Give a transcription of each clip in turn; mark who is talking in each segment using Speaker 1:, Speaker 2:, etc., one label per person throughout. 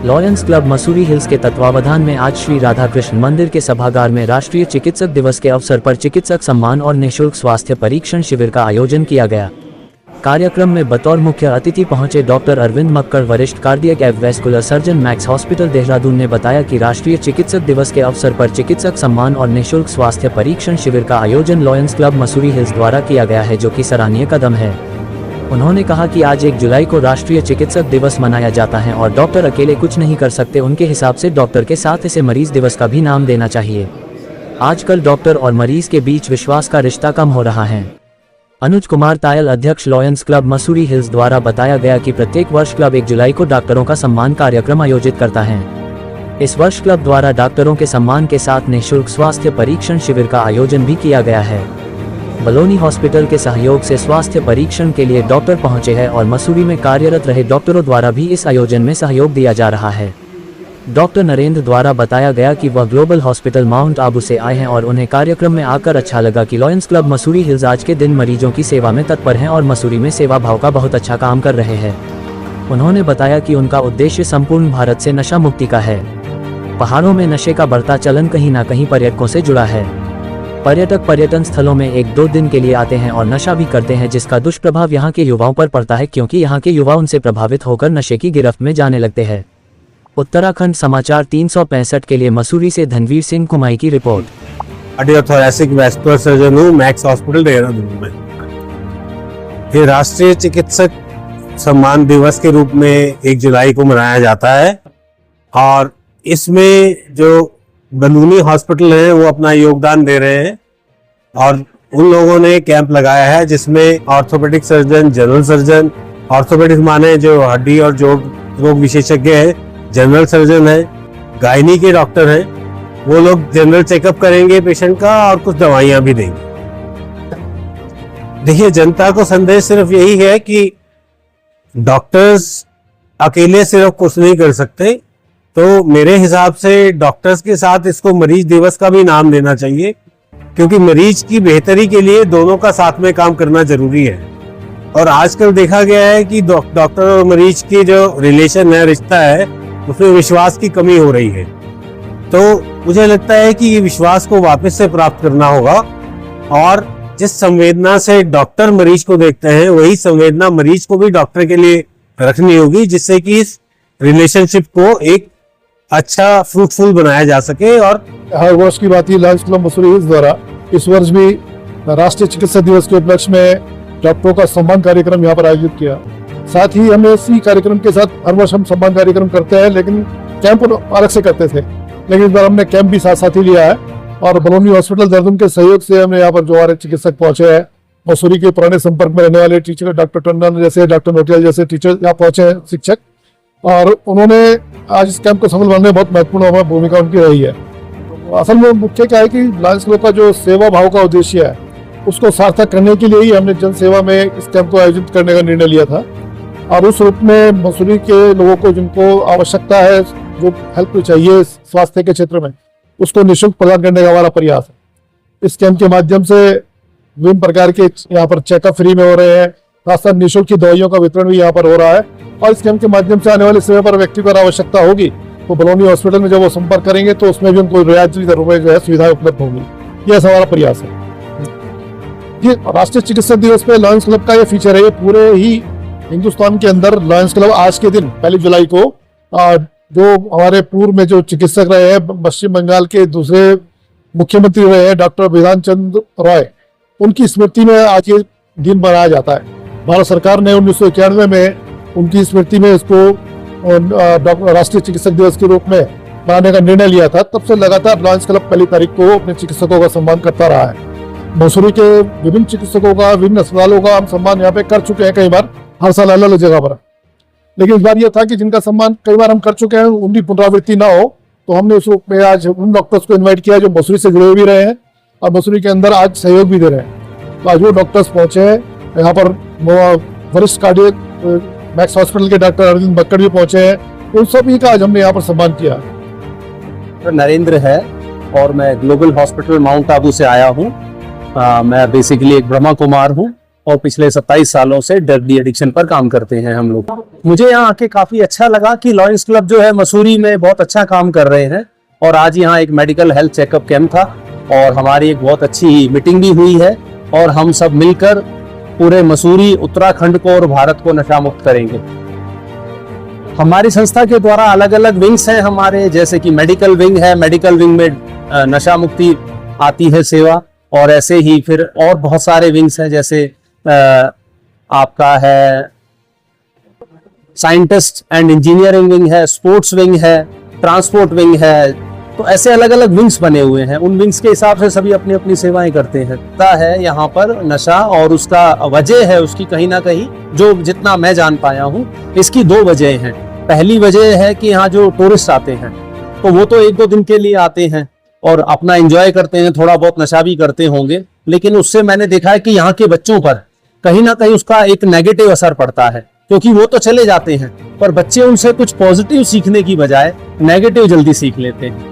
Speaker 1: Lions club Mussoorie hills के तत्वावधान में आज श्री राधा कृष्ण मंदिर के सभागार में राष्ट्रीय चिकित्सक दिवस के अवसर पर चिकित्सक सम्मान और निःशुल्क स्वास्थ्य परीक्षण शिविर का आयोजन किया गया। कार्यक्रम में बतौर मुख्य अतिथि पहुंचे डॉक्टर अरविंद मक्कड़, वरिष्ठ कार्डियक एवं vascular surgeon, max hospital Dehradun ने बताया कि राष्ट्रीय चिकित्सक दिवस के अवसर पर चिकित्सक सम्मान और निःशुल्क स्वास्थ्य परीक्षण शिविर का आयोजन लॉयंस क्लब मसूरी हिल्स द्वारा किया गया है, जो कि सराहनीय कदम है। उन्होंने कहा कि आज 1 जुलाई को राष्ट्रीय चिकित्सक दिवस मनाया जाता है और डॉक्टर अकेले कुछ नहीं कर सकते। उनके हिसाब से डॉक्टर के साथ इसे मरीज दिवस का भी नाम देना चाहिए। आजकल डॉक्टर और मरीज के बीच विश्वास का रिश्ता कम हो रहा है। अनुज कुमार तायल, अध्यक्ष लॉयंस क्लब मसूरी हिल्स द्वारा बताया गया कि प्रत्येक वर्ष क्लब 1 जुलाई को डॉक्टरों का सम्मान कार्यक्रम आयोजित करता है। इस वर्ष क्लब द्वारा डॉक्टरों के सम्मान के साथ निःशुल्क स्वास्थ्य परीक्षण शिविर का आयोजन भी किया गया है। बलोनी हॉस्पिटल के सहयोग से स्वास्थ्य परीक्षण के लिए डॉक्टर पहुंचे हैं और मसूरी में कार्यरत रहे डॉक्टरों द्वारा भी इस आयोजन में सहयोग दिया जा रहा है। डॉक्टर नरेंद्र द्वारा बताया गया कि वह ग्लोबल हॉस्पिटल माउंट आबू से आए हैं और उन्हें कार्यक्रम में आकर अच्छा लगा कि लॉयंस क्लब मसूरी हिल्स आज के दिन मरीजों की सेवा में तत्पर हैं और मसूरी में सेवा भाव का बहुत अच्छा काम कर रहे हैं। उन्होंने बताया कि उनका उद्देश्य संपूर्ण भारत से नशा मुक्ति का है। पहाड़ों में नशे का बढ़ता चलन कहीं न कहीं पर्यटकों से जुड़ा है। पर्यटक पर्यटन स्थलों में 1-2 दिन के लिए आते हैं और नशा भी करते हैं, जिसका दुष्प्रभाव यहाँ के युवाओं पर पड़ता है, क्योंकि यहाँ के युवा उनसे प्रभावित होकर नशे की गिरफ्त में जाने लगते हैं। उत्तराखंड समाचार 365 के लिए मसूरी से धनवीर सिंह कुमाई की रिपोर्ट।
Speaker 2: कार्डियोथोरैसिक वैस्कुलर सर्जन हूँ, मैक्स हॉस्पिटल देहरादून में। ये राष्ट्रीय चिकित्सक सम्मान दिवस के रूप में 1 जुलाई को मनाया जाता है और इसमें जो बलूनी हॉस्पिटल है वो अपना योगदान दे रहे हैं और उन लोगों ने कैंप लगाया है जिसमें orthopaedic surgeon, general surgeon, orthopaedic माने जो हड्डी और जोड़ रोग विशेषज्ञ है, जनरल सर्जन है, गायनी के डॉक्टर हैं, वो लोग जनरल चेकअप करेंगे पेशेंट का और कुछ दवाइयां भी देंगे। देखिए, जनता को संदेश सिर्फ यही है कि डॉक्टर्स अकेले सिर्फ कुछ नहीं कर सकते, तो मेरे हिसाब से डॉक्टर्स के साथ इसको मरीज दिवस का भी नाम देना चाहिए, क्योंकि मरीज की बेहतरी के लिए दोनों का साथ में काम करना जरूरी है। और आजकल देखा गया है कि डॉक्टर और मरीज की जो रिलेशन है, रिश्ता है, उसमें विश्वास की कमी हो रही है। तो मुझे लगता है कि ये विश्वास को वापस से प्राप्त करना होगा और जिस संवेदना से डॉक्टर मरीज को देखते हैं, वही संवेदना मरीज को भी डॉक्टर के लिए रखनी होगी, जिससे कि इस रिलेशनशिप को एक अच्छा फ्रूटफुल बनाया जा सके। और
Speaker 3: हर वर्ष की बात ही लॉयंस क्लब मसूरी हिल्स द्वारा इस वर्ष भी राष्ट्रीय चिकित्सा दिवस के उपलक्ष्य में डॉक्टरों का सम्मान कार्यक्रम यहाँ पर आयोजित किया। साथ ही हमें इसी कार्यक्रम के साथ हर वर्ष हम सम्मान कार्यक्रम करते हैं, लेकिन कैंप अलग से करते थे, लेकिन इस बार हमने कैंप भी साथ साथ ही लिया है। और बलोनी हॉस्पिटल देहरादून के सहयोग से हमने यहाँ पर जो हमारे चिकित्सक पहुंचे हैं, मसूरी के पुराने संपर्क में रहने वाले टीचर डॉक्टर टंडन जैसे, डॉक्टर नोटियाल जैसे टीचर यहाँ पहुंचे हैं, शिक्षक, और उन्होंने आज इस कैंप को सफल बनाने में बहुत महत्वपूर्ण भूमिका उनकी रही है। असल में मुख्य क्या है कि लॉयंस क्लब का जो सेवा भाव का उद्देश्य है, उसको सार्थक करने के लिए ही हमने जन सेवा में इस कैंप को आयोजित करने का निर्णय लिया था और उस रूप में मसूरी के लोगों को जिनको आवश्यकता है, जो हेल्प चाहिए स्वास्थ्य के क्षेत्र में, उसको निःशुल्क प्रदान करने का हमारा प्रयास है। इस कैंप के माध्यम से विभिन्न प्रकार के यहाँ पर चेकअप फ्री में हो रहे हैं, साथ साथ निःशुल्क की दवाइयों का वितरण भी यहाँ पर हो रहा है और इस कैंप के माध्यम से आने वाले समय पर व्यक्ति को आवश्यकता होगी तो बलोनी हॉस्पिटल में जब वो संपर्क करेंगे तो उसमें भी उनको रियायती दरों में जो है सुविधाएं उपलब्ध होंगी। यह हमारा प्रयास है। ये राष्ट्रीय चिकित्सा दिवस पे लॉयंस क्लब का ये फीचर है। ये पूरे ही हिंदुस्तान के अंदर लॉयंस क्लब आज के दिन 1 जुलाई को जो हमारे पूर्व में जो चिकित्सक रहे हैं, पश्चिम बंगाल के दूसरे मुख्यमंत्री रहे हैं डॉक्टर बिधान चंद्र रॉय, उनकी स्मृति में आज ये दिन मनाया जाता है। भारत सरकार ने 1991 में उनकी स्मृति में इसको राष्ट्रीय चिकित्सक दिवस के रूप में मनाने का निर्णय लिया था। तब से लगातार लॉयंस क्लब 1 तारीख को अपने चिकित्सकों का सम्मान करता रहा है। मसूरी के विभिन्न चिकित्सकों का, विभिन्न अस्पतालों का हम सम्मान यहाँ पे कर चुके हैं कई बार, हर साल अलग अलग जगह पर। लेकिन इस बार यह था कि जिनका सम्मान कई बार हम कर चुके हैं, उनकी पुनरावृत्ति ना हो, तो हमने उस रूप में आज उन डॉक्टर्स को इन्वाइट किया जो मसूरी से जुड़े भी रहे हैं और मसूरी के अंदर आज सहयोग भी दे रहे हैं। तो आज वो डॉक्टर्स पहुंचे हैं यहाँ पर, वरिष्ठ कार्डियक मैक्स हॉस्पिटल के डॉक्टर अरविंद मक्कड़ भी पहुंचे हैं, उन सभी का आज हमने यहाँ पर सम्मान किया।
Speaker 4: नरेंद्र है और मैं ग्लोबल हॉस्पिटल माउंट आबू से आया हूँ। मैं बेसिकली एक ब्रह्मा कुमार हूँ
Speaker 5: और पिछले 27 सालों से ड्रग डी एडिक्शन पर काम करते हैं हम लोग। मुझे यहाँ आके काफी अच्छा लगा कि लॉयंस क्लब जो है मसूरी में बहुत अच्छा काम कर रहे हैं, और आज यहाँ एक मेडिकल हेल्थ चेकअप कैंप था और हमारी एक बहुत अच्छी मीटिंग भी हुई है, और हम सब मिलकर पूरे मसूरी, उत्तराखंड को और भारत को नशा मुक्त करेंगे। हमारी संस्था के द्वारा अलग अलग विंग्स हैं हमारे, जैसे कि मेडिकल विंग है, मेडिकल विंग में नशा मुक्ति आती है सेवा, और ऐसे ही फिर और बहुत सारे विंग्स हैं, जैसे आपका है साइंटिस्ट एंड इंजीनियरिंग विंग है, स्पोर्ट्स विंग है, ट्रांसपोर्ट विंग है। तो ऐसे अलग अलग विंग्स बने हुए हैं, उन विंग्स के हिसाब से सभी अपनी अपनी सेवाएं करते हैं। है यहाँ पर नशा, और उसका वजह है उसकी कहीं ना कहीं, जो जितना मैं जान पाया हूँ, इसकी 2 वजह हैं। पहली वजह है कि यहाँ जो टूरिस्ट आते हैं तो वो तो 1-2 दिन के लिए आते हैं और अपना एंजॉय करते हैं, थोड़ा बहुत नशा भी करते होंगे, लेकिन उससे मैंने देखा है कि यहाँ के बच्चों पर कहीं ना कहीं उसका एक नेगेटिव असर पड़ता है, क्योंकि वो तो चले जाते हैं पर बच्चे उनसे कुछ पॉजिटिव सीखने की बजाय नेगेटिव जल्दी सीख लेते हैं।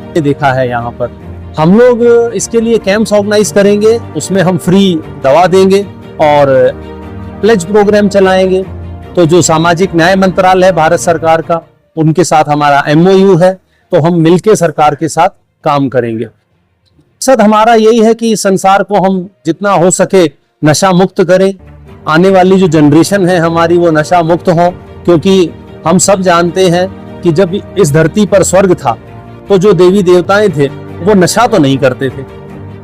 Speaker 5: ये देखा है यहाँ पर। हम लोग इसके लिए कैंप्स ऑर्गेनाइज करेंगे, उसमें हम फ्री दवा देंगे और प्लेज प्रोग्राम चलाएंगे। तो जो सामाजिक न्याय मंत्रालय है भारत सरकार का, उनके साथ हमारा MOU है, तो हम मिलके सरकार के साथ काम करेंगे। मकसद हमारा यही है कि संसार को हम जितना हो सके नशा मुक्त करें, आने वाली जो जनरेशन है हमारी वो नशा मुक्त हो, क्योंकि हम सब जानते हैं कि जब इस धरती पर स्वर्ग था तो जो देवी देवताएं थे वो नशा तो नहीं करते थे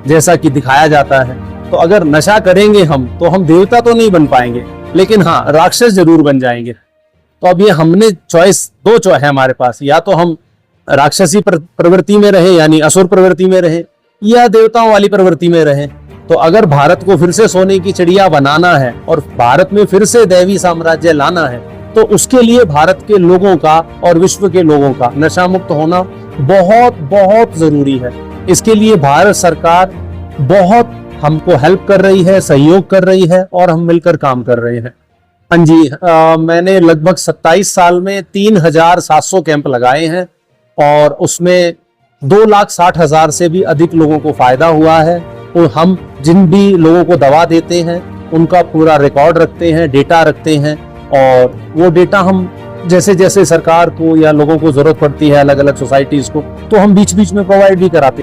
Speaker 5: जैसा कि दिखाया जाता है। तो अगर नशा करेंगे हम तो हम देवता तो नहीं बन पाएंगे, लेकिन हाँ राक्षस जरूर बन जाएंगे। तो अब ये हमने दो चॉइस है हमारे पास, या तो हम राक्षसी प्रवृत्ति में रहे यानी असुर प्रवृत्ति में रहे, या देवताओं वाली प्रवृत्ति में रहे। तो अगर भारत को फिर से सोने की चिड़िया बनाना है और भारत में फिर से दैवी साम्राज्य लाना है, तो उसके लिए भारत के लोगों का और विश्व के लोगों का नशा मुक्त होना बहुत बहुत जरूरी है। इसके लिए भारत सरकार बहुत हमको हेल्प कर रही है, सहयोग कर रही है, और हम मिलकर काम कर रहे हैं। हाँ जी, मैंने लगभग 27 साल में 3700 कैंप लगाए हैं, और उसमें 2,60,000 से भी अधिक लोगों को फायदा हुआ है। और हम जिन भी लोगों को दवा देते हैं उनका पूरा रिकॉर्ड रखते हैं, डेटा रखते हैं, और वो डेटा हम जैसे जैसे सरकार को या लोगों को जरूरत पड़ती है, अलग अलग सोसाइटीज को, तो हम बीच बीच में प्रोवाइड भी कराते हैं।